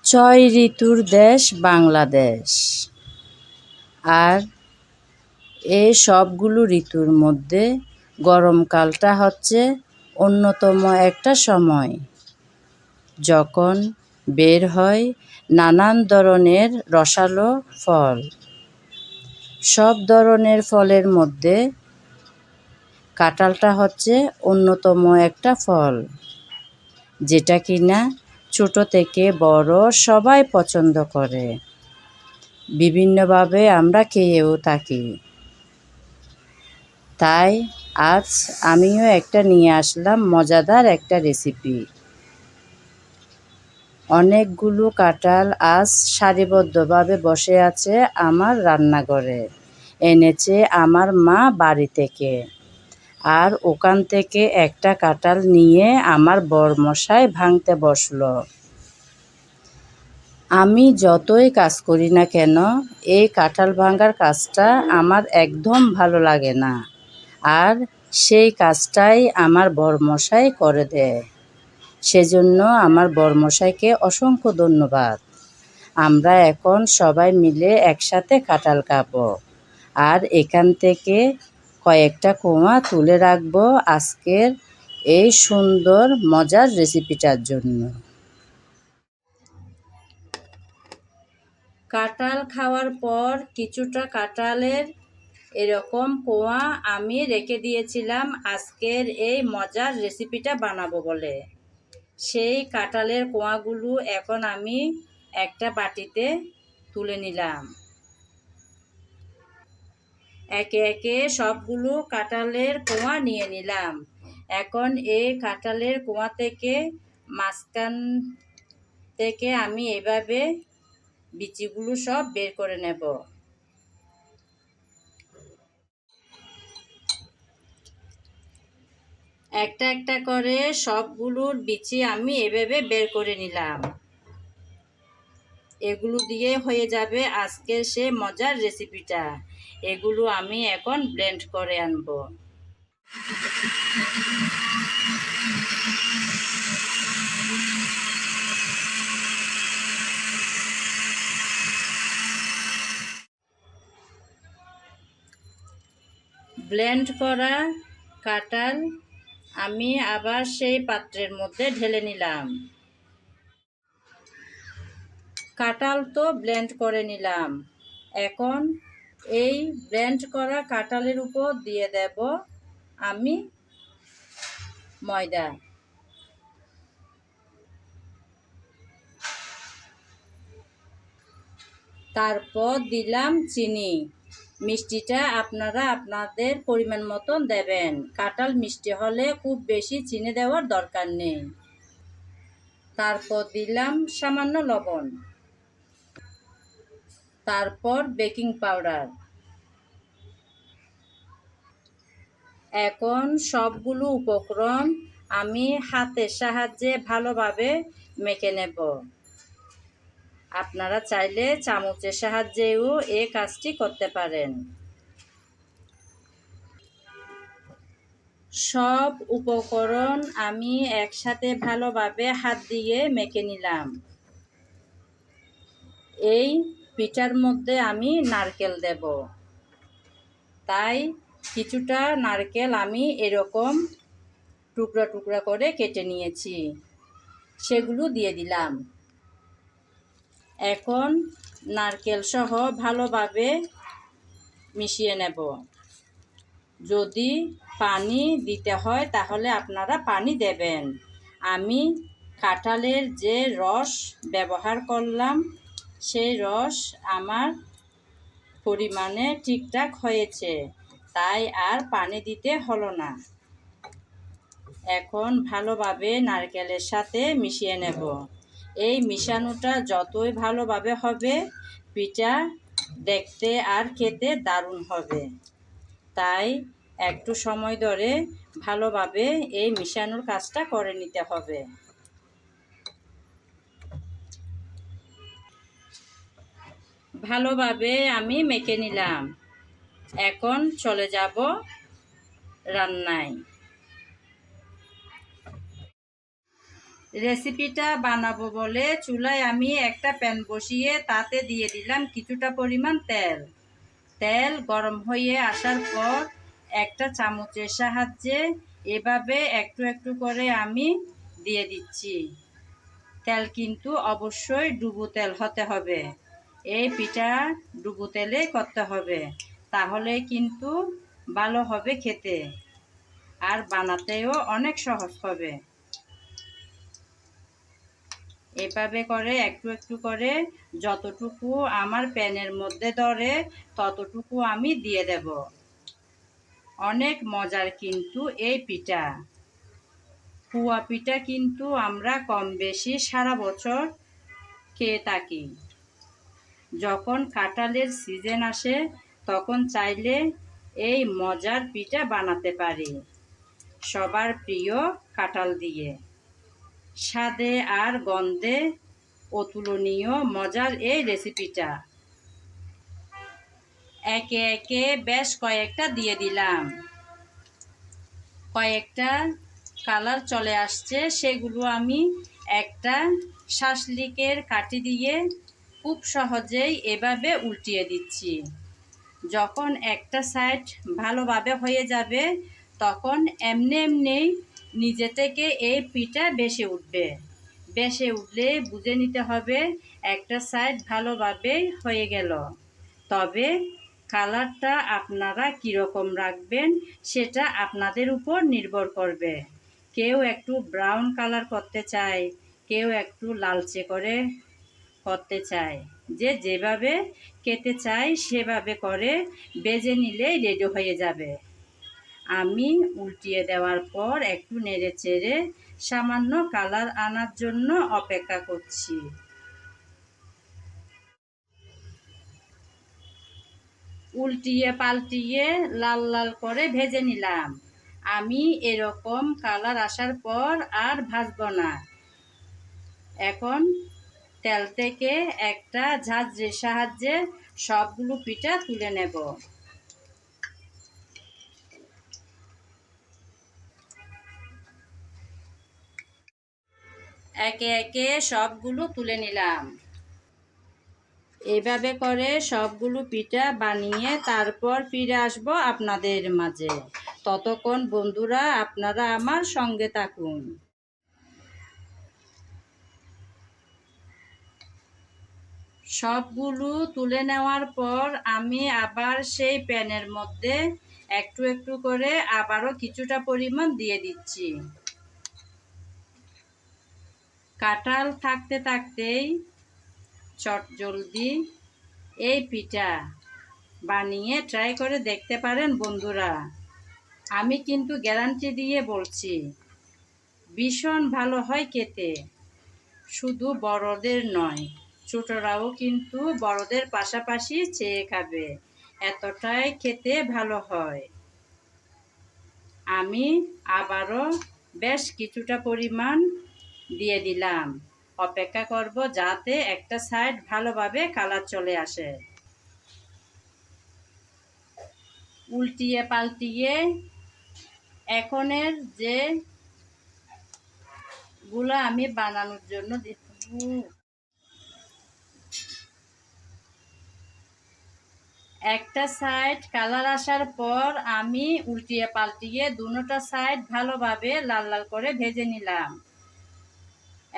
ছয় ঋতুর দেশ বাংলাদেশ। আর এই সবগুলো ঋতুর মধ্যে গরমকালটা হচ্ছে অন্যতম একটা সময়, যখন বের হয় নানান ধরনের রসালো ফল। সব ধরনের ফলের মধ্যে কাঁঠালটা হচ্ছে অন্যতম একটা ফল, যেটা কিনা ছোট থেকে বড় সবাই পছন্দ করে। বিভিন্নভাবে আমরা খেয়েও থাকি। তাই আজ আমিও একটা নিয়ে আসলাম মজাদার একটা রেসিপি। অনেকগুলো কাঁঠাল আজ সারিবদ্ধভাবে বসে আছে আমার রান্নাঘরে। এনেছে আমার মা বাড়ি থেকে। আর ওখান থেকে একটা কাঁঠাল নিয়ে আমার বরমশাই ভাঙতে বসলো। আমি যতই কাজ করি না কেন, এই কাঁঠাল ভাঙার কাজটা আমার একদম ভালো লাগে না। আর সেই কাজটাই আমার বরমশাই করে দেয়। সেজন্য আমার বরমশাইকে অসংখ্য ধন্যবাদ। আমরা এখন সবাই মিলে একসাথে কাঁঠাল খাবো। আর এখান থেকে কয়েকটা কোয়া তুলে রাখবো আজকের এই সুন্দর মজার রেসিপিটার জন্য। কাঁঠাল খাওয়ার পর কিছুটা কাঁঠালের এরকম কোয়া আমি রেখে দিয়েছিলাম আজকের এই মজার রেসিপিটা বানাবো বলে। সেই কাঁঠালের কোয়াগুলো এখন আমি একটা বাটিতে তুলে নিলাম। একে একে সবগুলো কাঁঠালের কোয়া নিয়ে নিলাম। এখন এই কাঁঠালের কোয়া থেকে মাঝখান থেকে আমি এভাবে বিচিগুলো সব বের করে নেব। একটা একটা করে সবগুলোর বিচি আমি এভাবে বের করে নিলাম। এগুলো দিয়ে হয়ে যাবে আজকের সে মজার রেসিপিটা। এগুলো আমি এখন ব্লেন্ড করে আনবো। ব্লেন্ড করা কাঁঠাল আমি আবার সেই পাত্রের মধ্যে ঢেলে নিলাম। কাঁঠাল তো ব্লেন্ড করে নিলাম। এখন এই ব্লেন্ড করা কাঁঠালের উপর দিয়ে দেব আমি ময়দা। তারপর দিলাম চিনি। মিষ্টিটা আপনারা আপনাদের পরিমাণ মতন দেবেন। কাঁঠাল মিষ্টি হলে খুব বেশি চিনি দেওয়ার দরকার নেই। তারপর দিলাম সামান্য লবণ। তারপর বেকিং পাউডার। এখন সবগুলো উপকরণ আমি হাতের সাহায্যে ভালোভাবে মেখে নেব। আপনারা চাইলে চামচের সাহায্যেও এই কাজটি করতে পারেন। সব উপকরণ আমি একসাথে ভালোভাবে হাত দিয়ে মেখে নিলাম। এই পিঠার মধ্যে আমি নারকেল দেব। তাই কিছুটা নারকেল আমি এরকম টুকরা টুকরা করে কেটে নিয়েছি, সেগুলো দিয়ে দিলাম। এখন নারকেল সহ ভালোভাবে মিশিয়ে নেব। যদি পানি দিতে হয় তাহলে আপনারা পানি দেবেন। আমি কাঁঠালের যে রস ব্যবহার করলাম সেই রস আমার পরিমাণে ঠিকঠাক হয়েছে, তাই আর পানি দিতে হলো না। এখন ভালোভাবে নারকেলের সাথে মিশিয়ে নেব। এই মিশানোটা যতই ভালোভাবে হবে পিঠা দেখতে আর খেতে দারুণ হবে। তাই একটু সময় ধরে ভালোভাবে এই মিশানোর কাজটা করে নিতে হবে। ভালোভাবে আমি মেখে নিলাম। এখন চলে যাব রান্নায়। রেসিপিটা বানাবো বলে চুলায় আমি একটা প্যান বসিয়ে তাতে দিয়ে দিলাম কিছুটা পরিমাণ তেল। তেল গরম হয়ে আসার পর একটা চামচের সাহায্যে এভাবে একটু একটু করে আমি দিয়ে দিচ্ছি। তেল কিন্তু অবশ্যই ডুবো তেল হতে হবে। এই পিঠা ডুবো তেলে করতে হবে, তাহলে কিন্তু ভালো হবে খেতে, আর বানাতেও অনেক সহজ হবে। এভাবে করে একটু একটু করে যতটুকু আমার প্যানের মধ্যে ধরে ততটুকু আমি দিয়ে দেব। অনেক মজার কিন্তু এই পিঠা। পুয়া পিঠা কিন্তু আমরা কম বেশি সারা বছর খেয়ে থাকি। যখন কাঁঠালের সিজন আসে তখন চাইলে এই মজার পিঠা বানাতে পারি, সবার প্রিয় কাঁঠাল দিয়ে। স্বাদে আর গন্ধে অতুলনীয় মজার এই রেসিপিটা। একে একে বেশ কয়েকটা দিয়ে দিলাম। কয়েকটা কালার চলে আসছে, সেগুলো আমি একটা শাসলিকের কাঠি দিয়ে খুব সহজেই এভাবে উল্টিয়ে দিচ্ছি। যখন একটা সাইড ভালোভাবে হয়ে যাবে তখন এমনি এমনি নিজে থেকে এই পিঠা ভেসে উঠবে। ভেসে উঠলে বুঝে নিতে হবে একটা সাইড ভালোভাবে হয়ে গেল। তবে কালারটা আপনারা কীরকম রাখবেন সেটা আপনাদের উপর নির্ভর করবে। কেউ একটু ব্রাউন কালার করতে চায়, কেউ একটু লালচে করে করতে চায়। যে যেভাবে খেতে চায় সেভাবে করে ভেজে নিলেই রেডি হয়ে যাবে। আমি উল্টিয়ে দেওয়ার পর একটু নেড়ে চেড়ে সামান্য কালার আনার জন্য অপেক্ষা করছি। উল্টিয়ে পাল্টিয়ে লাল লাল করে ভেজে নিলাম। আমি এরকম কালার আসার পর আর ভাজবো না। এখন তেল থেকে একটা ঝাঁঝরির সাহায্যে সবগুলো পিঠা তুলে নেব। একে একে সবগুলো তুলে নিলাম। এইভাবে করে সবগুলো পিঠা বানিয়ে তারপর ফিরে আসবো আপনাদের মাঝে। ততক্ষণ বন্ধুরা আপনারা আমার সঙ্গে থাকুন। সবগুলো তুলে নেওয়ার পর আমি আবার সেই প্যানের মধ্যে একটু একটু করে আবারও কিছুটা পরিমাণ দিয়ে দিচ্ছি। কাঁঠাল থাকতে থাকতেই চটজলদি এই পিঠা বানিয়ে ট্রাই করে দেখতে পারেন বন্ধুরা। আমি কিন্তু গ্যারান্টি দিয়ে বলছি ভীষণ ভালো হয় খেতে। শুধু বড়দের নয়, ছোটরাও কিন্তু বড়দের পাশাপাশি চেয়ে খাবে, এতটাই খেতে ভালো হয়। আমি আবারও বেশ কিছুটা পরিমাণ দিয়ে দিলাম। অপেক্ষা করব যাতে একটা সাইড ভালোভাবে কালার চলে আসে। উল্টিয়ে পাল্টিয়ে এখনের যে গুলা আমি বানানোর জন্য একটা সাইড কালার আসার পর আমি উল্টিয়ে পাল্টিয়ে দুটোটা সাইড ভালোভাবে লাল লাল করে ভেজে নিলাম।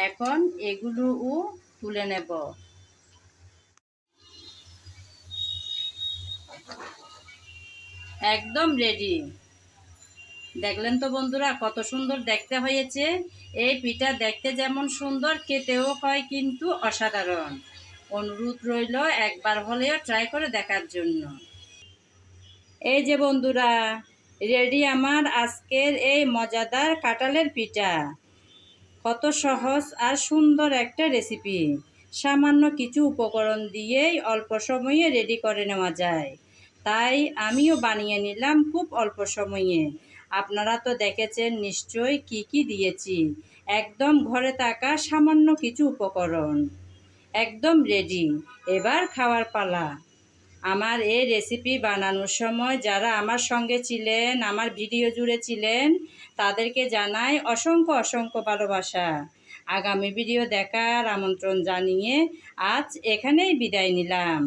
এখন এগুলোও তুলে নেব। একদম রেডি। দেখলেন তো বন্ধুরা কত সুন্দর দেখতে হয়েছে। এই পিঠা দেখতে যেমন সুন্দর, খেতেও হয় কিন্তু অসাধারণ। অনুরোধ রইল একবার হলেও ট্রাই করে দেখার জন্য। এই যে বন্ধুরা, রেডি আমার আজকের এই মজাদার কাঁঠালের পিঠা। কত সহজ আর সুন্দর একটা রেসিপি। সামান্য কিছু উপকরণ দিয়েই অল্প সময়ে রেডি করে নেওয়া যায়। তাই আমিও বানিয়ে নিলাম খুব অল্প সময়ে। আপনারা তো দেখেছেন নিশ্চয়ই কি কি দিয়েছি। একদম ঘরে থাকা সামান্য কিছু উপকরণ, একদম রেডি। এবার খাওয়ার পালা। আমার এই রেসিপি বানানোর সময় যারা আমার সঙ্গে ছিলেন, আমার ভিডিও জুড়ে ছিলেন, তাদেরকে জানাই অসংখ্য অসংখ্য ভালোবাসা। আগামী ভিডিও দেখার আমন্ত্রণ জানিয়ে আজ এখানেই বিদায় নিলাম।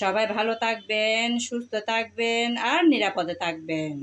সবাই ভালো থাকবেন, সুস্থ থাকবেন আর নিরাপদে থাকবেন।